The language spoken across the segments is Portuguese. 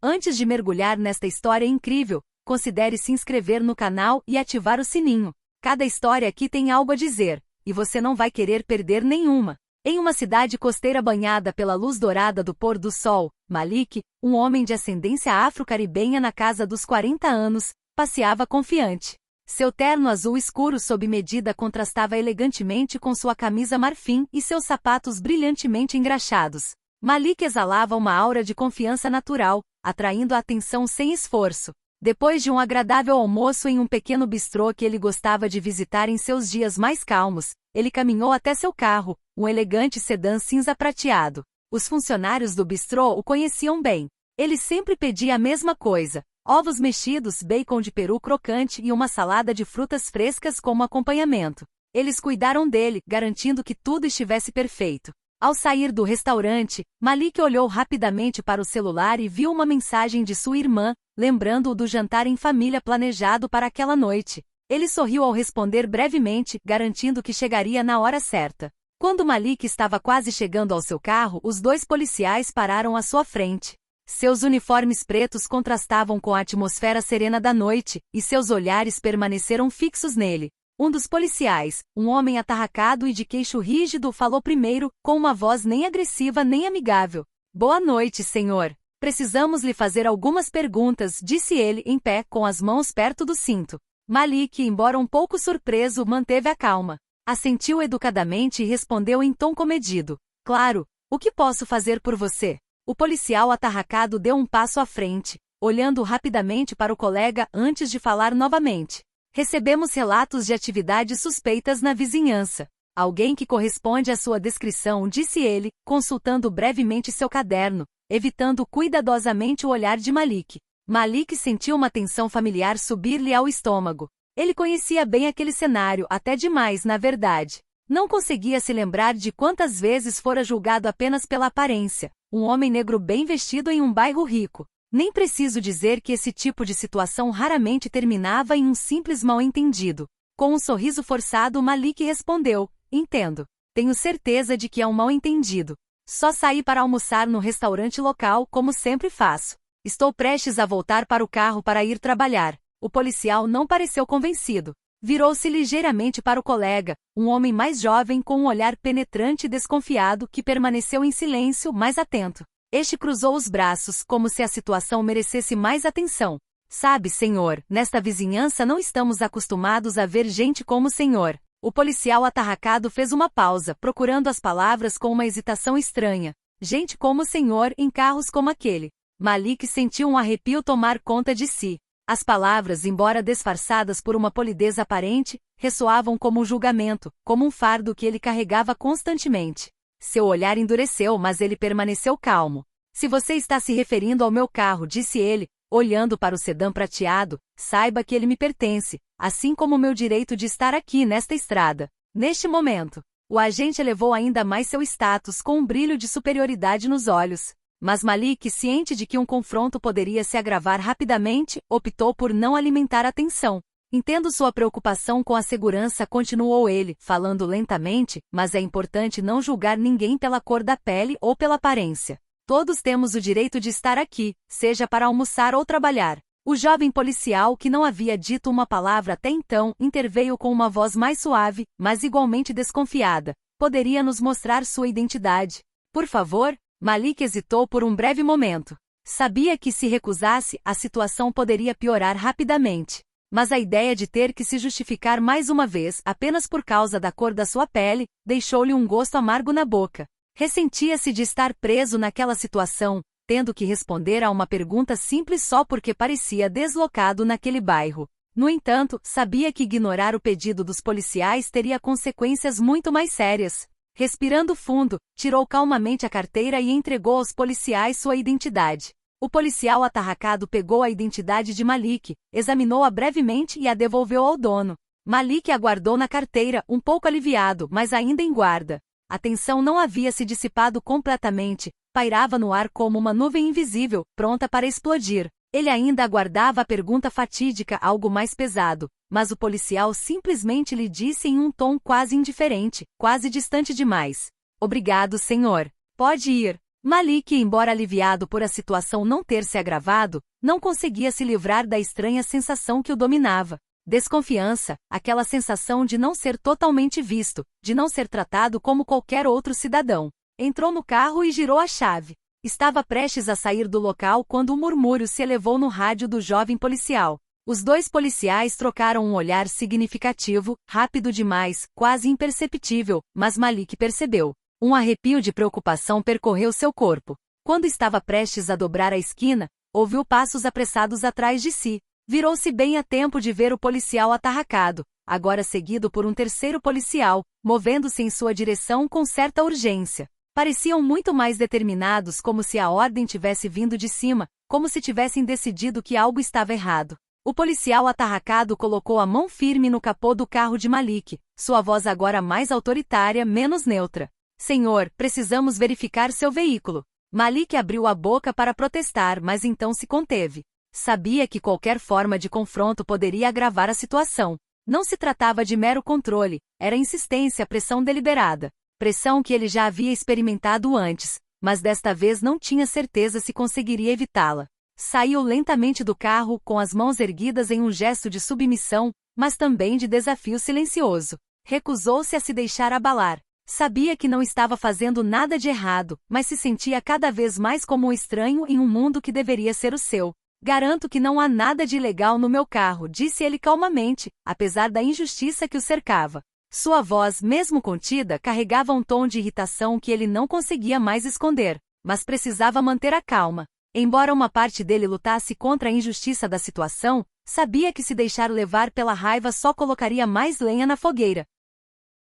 Antes de mergulhar nesta história incrível, considere se inscrever no canal e ativar o sininho. Cada história aqui tem algo a dizer, e você não vai querer perder nenhuma. Em uma cidade costeira banhada pela luz dourada do pôr do sol, Malik, um homem de ascendência afro-caribenha na casa dos 40 anos, passeava confiante. Seu terno azul escuro sob medida contrastava elegantemente com sua camisa marfim e seus sapatos brilhantemente engraxados. Malik exalava uma aura de confiança natural, atraindo a atenção sem esforço. Depois de um agradável almoço em um pequeno bistrô que ele gostava de visitar em seus dias mais calmos, ele caminhou até seu carro, um elegante sedã cinza prateado. Os funcionários do bistrô o conheciam bem. Ele sempre pedia a mesma coisa: ovos mexidos, bacon de peru crocante e uma salada de frutas frescas como acompanhamento. Eles cuidaram dele, garantindo que tudo estivesse perfeito. Ao sair do restaurante, Malik olhou rapidamente para o celular e viu uma mensagem de sua irmã, lembrando-o do jantar em família planejado para aquela noite. Ele sorriu ao responder brevemente, garantindo que chegaria na hora certa. Quando Malik estava quase chegando ao seu carro, os dois policiais pararam à sua frente. Seus uniformes pretos contrastavam com a atmosfera serena da noite, e seus olhares permaneceram fixos nele. Um dos policiais, um homem atarracado e de queixo rígido, falou primeiro, com uma voz nem agressiva nem amigável. "Boa noite, senhor. Precisamos lhe fazer algumas perguntas", disse ele em pé, com as mãos perto do cinto. Malik, embora um pouco surpreso, manteve a calma. Assentiu educadamente e respondeu em tom comedido: "Claro, o que posso fazer por você?" O policial atarracado deu um passo à frente, olhando rapidamente para o colega antes de falar novamente. "Recebemos relatos de atividades suspeitas na vizinhança. Alguém que corresponde à sua descrição", disse ele, consultando brevemente seu caderno, evitando cuidadosamente o olhar de Malik. Malik sentiu uma tensão familiar subir-lhe ao estômago. Ele conhecia bem aquele cenário, até demais, na verdade. Não conseguia se lembrar de quantas vezes fora julgado apenas pela aparência. Um homem negro bem vestido em um bairro rico. Nem preciso dizer que esse tipo de situação raramente terminava em um simples mal-entendido. Com um sorriso forçado, Malik respondeu: "Entendo. Tenho certeza de que é um mal-entendido. Só saí para almoçar no restaurante local, como sempre faço. Estou prestes a voltar para o carro para ir trabalhar." O policial não pareceu convencido. Virou-se ligeiramente para o colega, um homem mais jovem com um olhar penetrante e desconfiado que permaneceu em silêncio, mas atento. Este cruzou os braços, como se a situação merecesse mais atenção. "Sabe, senhor, nesta vizinhança não estamos acostumados a ver gente como o senhor." O policial atarracado fez uma pausa, procurando as palavras com uma hesitação estranha. "Gente como o senhor em carros como aquele." Malik sentiu um arrepio tomar conta de si. As palavras, embora disfarçadas por uma polidez aparente, ressoavam como um julgamento, como um fardo que ele carregava constantemente. Seu olhar endureceu, mas ele permaneceu calmo. "Se você está se referindo ao meu carro", disse ele, olhando para o sedã prateado, "saiba que ele me pertence, assim como o meu direito de estar aqui nesta estrada." Neste momento, o agente elevou ainda mais seu status com um brilho de superioridade nos olhos. Mas Malik, ciente de que um confronto poderia se agravar rapidamente, optou por não alimentar a tensão. "Entendo sua preocupação com a segurança", continuou ele, falando lentamente, "mas é importante não julgar ninguém pela cor da pele ou pela aparência. Todos temos o direito de estar aqui, seja para almoçar ou trabalhar." O jovem policial, que não havia dito uma palavra até então, interveio com uma voz mais suave, mas igualmente desconfiada. "Poderia nos mostrar sua identidade, por favor?" Malik hesitou por um breve momento. Sabia que se recusasse, a situação poderia piorar rapidamente. Mas a ideia de ter que se justificar mais uma vez, apenas por causa da cor da sua pele, deixou-lhe um gosto amargo na boca. Ressentia-se de estar preso naquela situação, tendo que responder a uma pergunta simples só porque parecia deslocado naquele bairro. No entanto, sabia que ignorar o pedido dos policiais teria consequências muito mais sérias. Respirando fundo, tirou calmamente a carteira e entregou aos policiais sua identidade. O policial atarracado pegou a identidade de Malik, examinou-a brevemente e a devolveu ao dono. Malik aguardou na carteira, um pouco aliviado, mas ainda em guarda. A tensão não havia se dissipado completamente, pairava no ar como uma nuvem invisível, pronta para explodir. Ele ainda aguardava a pergunta fatídica, algo mais pesado, mas o policial simplesmente lhe disse em um tom quase indiferente, quase distante demais: "Obrigado, senhor. Pode ir." Malik, embora aliviado por a situação não ter se agravado, não conseguia se livrar da estranha sensação que o dominava. Desconfiança, aquela sensação de não ser totalmente visto, de não ser tratado como qualquer outro cidadão. Entrou no carro e girou a chave. Estava prestes a sair do local quando um murmúrio se elevou no rádio do jovem policial. Os dois policiais trocaram um olhar significativo, rápido demais, quase imperceptível, mas Malik percebeu. Um arrepio de preocupação percorreu seu corpo. Quando estava prestes a dobrar a esquina, ouviu passos apressados atrás de si. Virou-se bem a tempo de ver o policial atarracado, agora seguido por um terceiro policial, movendo-se em sua direção com certa urgência. Pareciam muito mais determinados, como se a ordem tivesse vindo de cima, como se tivessem decidido que algo estava errado. O policial atarracado colocou a mão firme no capô do carro de Malik, sua voz agora mais autoritária, menos neutra. Senhor, precisamos verificar seu veículo. Malik abriu a boca para protestar, mas então se conteve. Sabia que qualquer forma de confronto poderia agravar a situação. Não se tratava de mero controle, era insistência, pressão deliberada. Pressão que ele já havia experimentado antes, mas desta vez não tinha certeza se conseguiria evitá-la. Saiu lentamente do carro, com as mãos erguidas em um gesto de submissão, mas também de desafio silencioso. Recusou-se a se deixar abalar. Sabia que não estava fazendo nada de errado, mas se sentia cada vez mais como um estranho em um mundo que deveria ser o seu. Garanto que não há nada de ilegal no meu carro, disse ele calmamente, apesar da injustiça que o cercava. Sua voz, mesmo contida, carregava um tom de irritação que ele não conseguia mais esconder, mas precisava manter a calma. Embora uma parte dele lutasse contra a injustiça da situação, sabia que se deixar levar pela raiva só colocaria mais lenha na fogueira.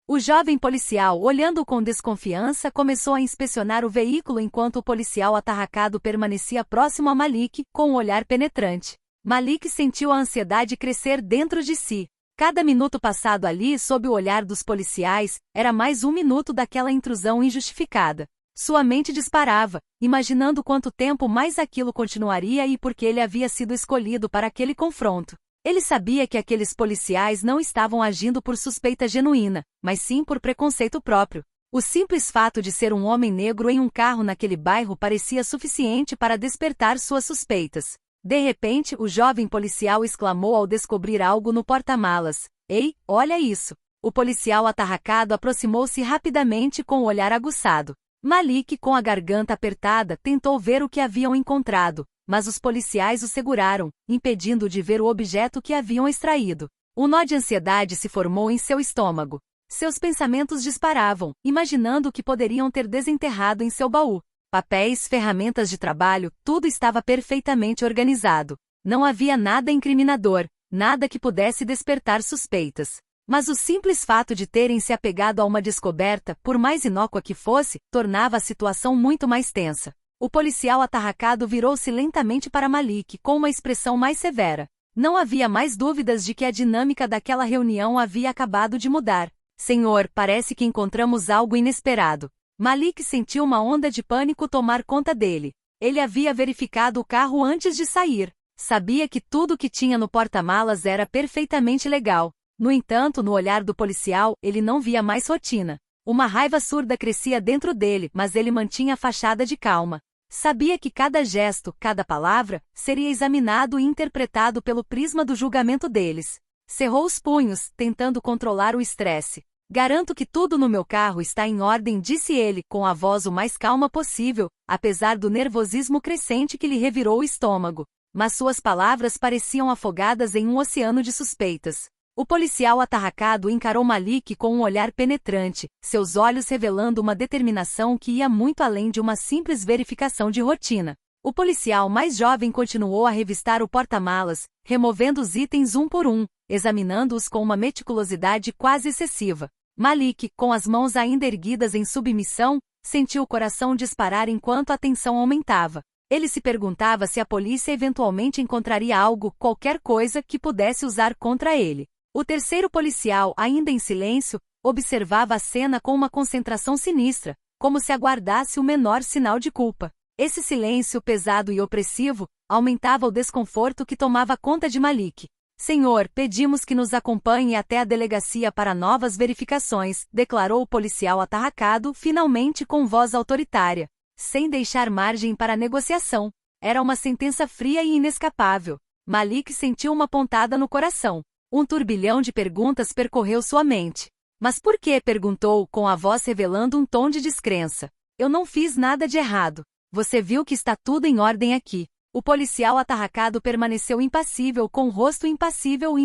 O jovem policial, olhando com desconfiança, começou a inspecionar o veículo enquanto o policial atarracado permanecia próximo a Malik, com um olhar penetrante. Malik sentiu a ansiedade crescer dentro de si. Cada minuto passado ali sob o olhar dos policiais, era mais um minuto daquela intrusão injustificada. Sua mente disparava, imaginando quanto tempo mais aquilo continuaria e por que ele havia sido escolhido para aquele confronto. Ele sabia que aqueles policiais não estavam agindo por suspeita genuína, mas sim por preconceito próprio. O simples fato de ser um homem negro em um carro naquele bairro parecia suficiente para despertar suas suspeitas. De repente, o jovem policial exclamou ao descobrir algo no porta-malas. Ei, olha isso! O policial atarracado aproximou-se rapidamente com o olhar aguçado. Malik, com a garganta apertada, tentou ver o que haviam encontrado, mas os policiais o seguraram, impedindo-o de ver o objeto que haviam extraído. Um nó de ansiedade se formou em seu estômago. Seus pensamentos disparavam, imaginando o que poderiam ter desenterrado em seu baú. Papéis, ferramentas de trabalho, tudo estava perfeitamente organizado. Não havia nada incriminador, nada que pudesse despertar suspeitas. Mas o simples fato de terem se apegado a uma descoberta, por mais inócua que fosse, tornava a situação muito mais tensa. O policial atarracado virou-se lentamente para Malik com uma expressão mais severa. Não havia mais dúvidas de que a dinâmica daquela reunião havia acabado de mudar. Senhor, parece que encontramos algo inesperado. Malik sentiu uma onda de pânico tomar conta dele. Ele havia verificado o carro antes de sair. Sabia que tudo o que tinha no porta-malas era perfeitamente legal. No entanto, no olhar do policial, ele não via mais rotina. Uma raiva surda crescia dentro dele, mas ele mantinha a fachada de calma. Sabia que cada gesto, cada palavra, seria examinado e interpretado pelo prisma do julgamento deles. Cerrou os punhos, tentando controlar o estresse. Garanto que tudo no meu carro está em ordem, disse ele, com a voz o mais calma possível, apesar do nervosismo crescente que lhe revirou o estômago. Mas suas palavras pareciam afogadas em um oceano de suspeitas. O policial atarracado encarou Malik com um olhar penetrante, seus olhos revelando uma determinação que ia muito além de uma simples verificação de rotina. O policial mais jovem continuou a revistar o porta-malas, removendo os itens um por um, examinando-os com uma meticulosidade quase excessiva. Malik, com as mãos ainda erguidas em submissão, sentiu o coração disparar enquanto a tensão aumentava. Ele se perguntava se a polícia eventualmente encontraria algo, qualquer coisa, que pudesse usar contra ele. O terceiro policial, ainda em silêncio, observava a cena com uma concentração sinistra, como se aguardasse o menor sinal de culpa. Esse silêncio pesado e opressivo aumentava o desconforto que tomava conta de Malik. Senhor, pedimos que nos acompanhe até a delegacia para novas verificações, declarou o policial atarracado, finalmente com voz autoritária. sem deixar margem para negociação. Era uma sentença fria e inescapável. Malik sentiu uma pontada no coração. Um turbilhão de perguntas percorreu sua mente. Mas por quê? Perguntou, com a voz revelando um tom de descrença. Eu não fiz nada de errado. Você viu que está tudo em ordem aqui. O policial atarracado permaneceu impassível, com o rosto impassível.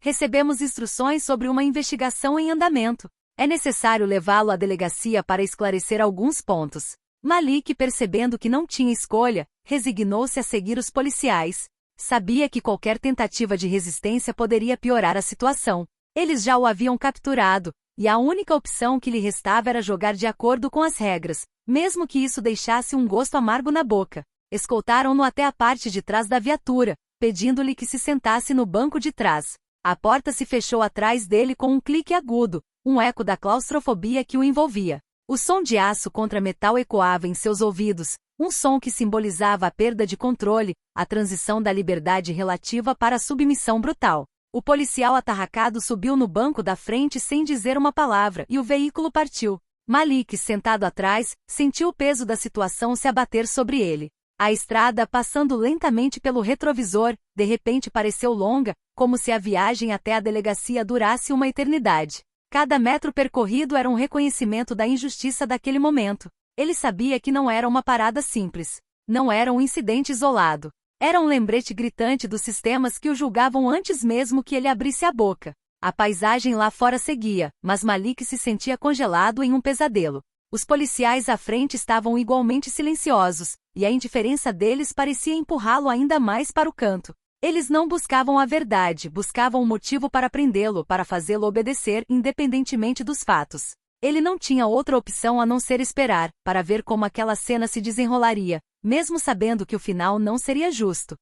Recebemos instruções sobre uma investigação em andamento. É necessário levá-lo à delegacia para esclarecer alguns pontos. Malik, percebendo que não tinha escolha, resignou-se a seguir os policiais. Sabia que qualquer tentativa de resistência poderia piorar a situação. Eles já o haviam capturado, e a única opção que lhe restava era jogar de acordo com as regras, mesmo que isso deixasse um gosto amargo na boca. Escoltaram-no até a parte de trás da viatura, pedindo-lhe que se sentasse no banco de trás. A porta se fechou atrás dele com um clique agudo, um eco da claustrofobia que o envolvia. O som de aço contra metal ecoava em seus ouvidos, um som que simbolizava a perda de controle, a transição da liberdade relativa para a submissão brutal. O policial atarracado subiu no banco da frente sem dizer uma palavra e o veículo partiu. Malik, sentado atrás, sentiu o peso da situação se abater sobre ele. A estrada, passando lentamente pelo retrovisor, de repente pareceu longa, como se a viagem até a delegacia durasse uma eternidade. Cada metro percorrido era um reconhecimento da injustiça daquele momento. Ele sabia que não era uma parada simples. Não era um incidente isolado. Era um lembrete gritante dos sistemas que o julgavam antes mesmo que ele abrisse a boca. A paisagem lá fora seguia, mas Malik se sentia congelado em um pesadelo. Os policiais à frente estavam igualmente silenciosos, e a indiferença deles parecia empurrá-lo ainda mais para o canto. Eles não buscavam a verdade, buscavam um motivo para prendê-lo, para fazê-lo obedecer independentemente dos fatos. Ele não tinha outra opção a não ser esperar, para ver como aquela cena se desenrolaria, mesmo sabendo que o final não seria justo.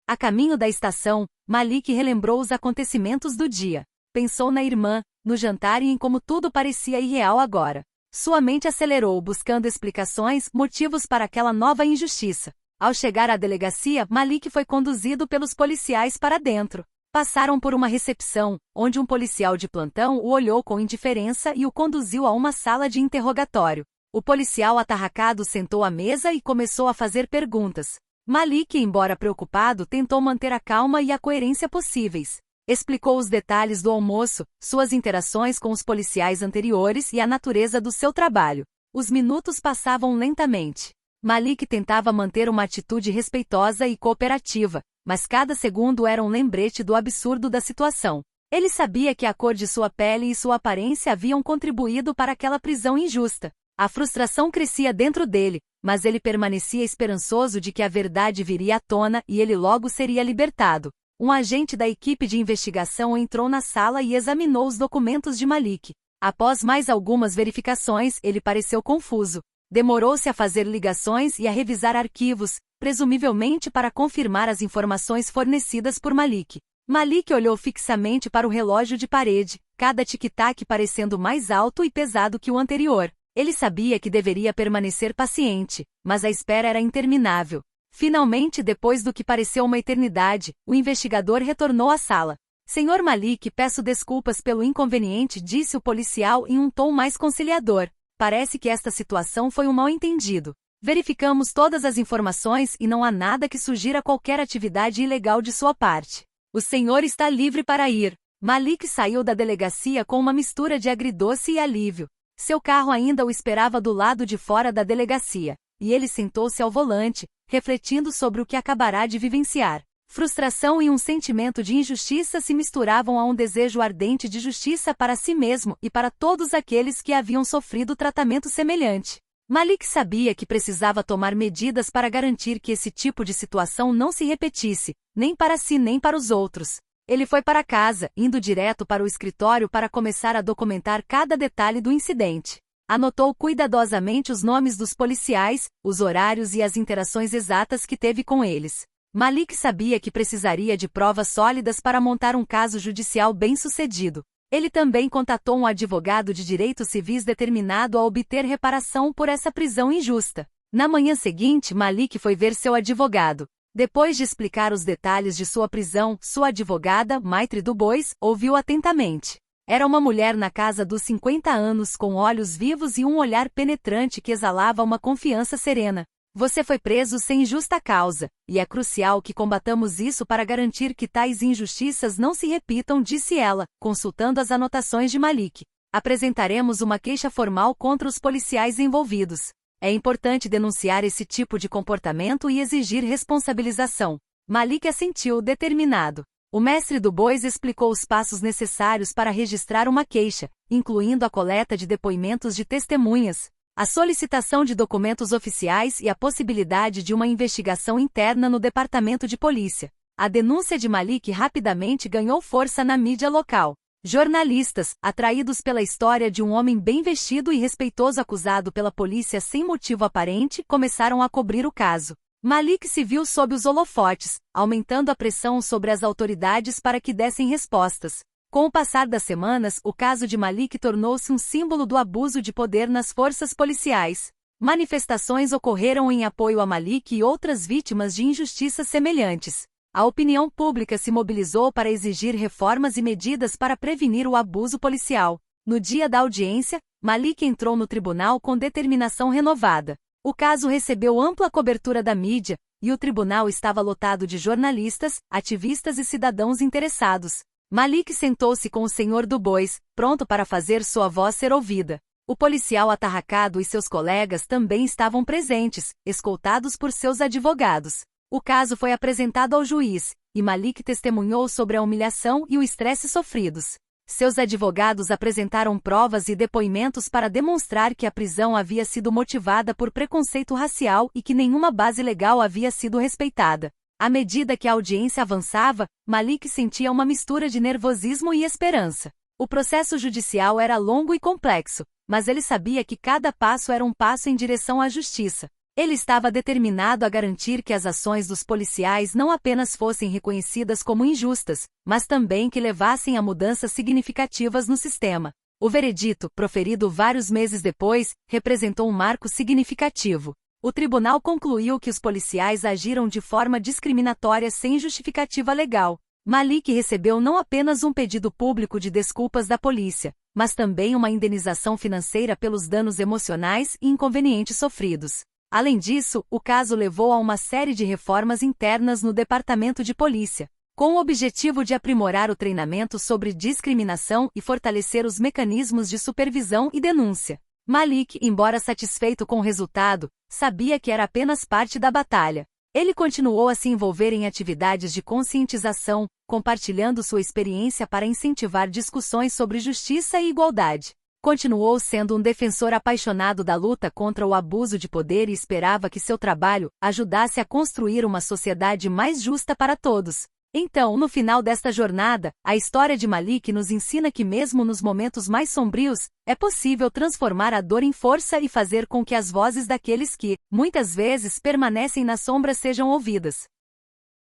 A caminho da estação, Malik relembrou os acontecimentos do dia. Pensou na irmã, no jantar e em como tudo parecia irreal agora. Sua mente acelerou, buscando explicações, motivos para aquela nova injustiça. Ao chegar à delegacia, Malik foi conduzido pelos policiais para dentro. Passaram por uma recepção, onde um policial de plantão o olhou com indiferença e o conduziu a uma sala de interrogatório. O policial atarracado sentou à mesa e começou a fazer perguntas. Malik, embora preocupado, tentou manter a calma e a coerência possíveis. Explicou os detalhes do almoço, suas interações com os policiais anteriores e a natureza do seu trabalho. Os minutos passavam lentamente. Malik tentava manter uma atitude respeitosa e cooperativa, mas cada segundo era um lembrete do absurdo da situação. Ele sabia que a cor de sua pele e sua aparência haviam contribuído para aquela prisão injusta. A frustração crescia dentro dele, mas ele permanecia esperançoso de que a verdade viria à tona e ele logo seria libertado. Um agente da equipe de investigação entrou na sala e examinou os documentos de Malik. Após mais algumas verificações, ele pareceu confuso. Demorou-se a fazer ligações e a revisar arquivos, presumivelmente para confirmar as informações fornecidas por Malik. Malik olhou fixamente para o relógio de parede, cada tic-tac parecendo mais alto e pesado que o anterior. Ele sabia que deveria permanecer paciente, mas a espera era interminável. Finalmente, depois do que pareceu uma eternidade, o investigador retornou à sala. Senhor Malik, peço desculpas pelo inconveniente, disse o policial em um tom mais conciliador. Parece que esta situação foi um mal-entendido. Verificamos todas as informações e não há nada que sugira qualquer atividade ilegal de sua parte. O senhor está livre para ir. Malik saiu da delegacia com uma mistura de agridoce e alívio. Seu carro ainda o esperava do lado de fora da delegacia, e ele sentou-se ao volante, refletindo sobre o que acabará de vivenciar. Frustração e um sentimento de injustiça se misturavam a um desejo ardente de justiça para si mesmo e para todos aqueles que haviam sofrido tratamento semelhante. Malik sabia que precisava tomar medidas para garantir que esse tipo de situação não se repetisse, nem para si nem para os outros. Ele foi para casa, indo direto para o escritório para começar a documentar cada detalhe do incidente. Anotou cuidadosamente os nomes dos policiais, os horários e as interações exatas que teve com eles. Malik sabia que precisaria de provas sólidas para montar um caso judicial bem-sucedido. Ele também contatou um advogado de direitos civis determinado a obter reparação por essa prisão injusta. Na manhã seguinte, Malik foi ver seu advogado. Depois de explicar os detalhes de sua prisão, sua advogada, Maitri Dubois, ouviu atentamente. Era uma mulher na casa dos 50 anos com olhos vivos e um olhar penetrante que exalava uma confiança serena. Você foi preso sem justa causa, e é crucial que combatamos isso para garantir que tais injustiças não se repitam, disse ela, consultando as anotações de Malik. Apresentaremos uma queixa formal contra os policiais envolvidos. É importante denunciar esse tipo de comportamento e exigir responsabilização. Malik assentiu, determinado. O mestre do Bois explicou os passos necessários para registrar uma queixa, incluindo a coleta de depoimentos de testemunhas, a solicitação de documentos oficiais e a possibilidade de uma investigação interna no departamento de polícia. A denúncia de Malik rapidamente ganhou força na mídia local. Jornalistas, atraídos pela história de um homem bem vestido e respeitoso acusado pela polícia sem motivo aparente, começaram a cobrir o caso. Malik se viu sob os holofotes, aumentando a pressão sobre as autoridades para que dessem respostas. Com o passar das semanas, o caso de Malik tornou-se um símbolo do abuso de poder nas forças policiais. Manifestações ocorreram em apoio a Malik e outras vítimas de injustiças semelhantes. A opinião pública se mobilizou para exigir reformas e medidas para prevenir o abuso policial. No dia da audiência, Malik entrou no tribunal com determinação renovada. O caso recebeu ampla cobertura da mídia, e o tribunal estava lotado de jornalistas, ativistas e cidadãos interessados. Malik sentou-se com o senhor do Bois, pronto para fazer sua voz ser ouvida. O policial atarracado e seus colegas também estavam presentes, escoltados por seus advogados. O caso foi apresentado ao juiz, e Malik testemunhou sobre a humilhação e o estresse sofridos. Seus advogados apresentaram provas e depoimentos para demonstrar que a prisão havia sido motivada por preconceito racial e que nenhuma base legal havia sido respeitada. À medida que a audiência avançava, Malik sentia uma mistura de nervosismo e esperança. O processo judicial era longo e complexo, mas ele sabia que cada passo era um passo em direção à justiça. Ele estava determinado a garantir que as ações dos policiais não apenas fossem reconhecidas como injustas, mas também que levassem a mudanças significativas no sistema. O veredito, proferido vários meses depois, representou um marco significativo. O tribunal concluiu que os policiais agiram de forma discriminatória sem justificativa legal. Malik recebeu não apenas um pedido público de desculpas da polícia, mas também uma indenização financeira pelos danos emocionais e inconvenientes sofridos. Além disso, o caso levou a uma série de reformas internas no departamento de polícia, com o objetivo de aprimorar o treinamento sobre discriminação e fortalecer os mecanismos de supervisão e denúncia. Malik, embora satisfeito com o resultado, sabia que era apenas parte da batalha. Ele continuou a se envolver em atividades de conscientização, compartilhando sua experiência para incentivar discussões sobre justiça e igualdade. Continuou sendo um defensor apaixonado da luta contra o abuso de poder e esperava que seu trabalho ajudasse a construir uma sociedade mais justa para todos. Então, no final desta jornada, a história de Malik nos ensina que mesmo nos momentos mais sombrios, é possível transformar a dor em força e fazer com que as vozes daqueles que, muitas vezes, permanecem na sombra sejam ouvidas.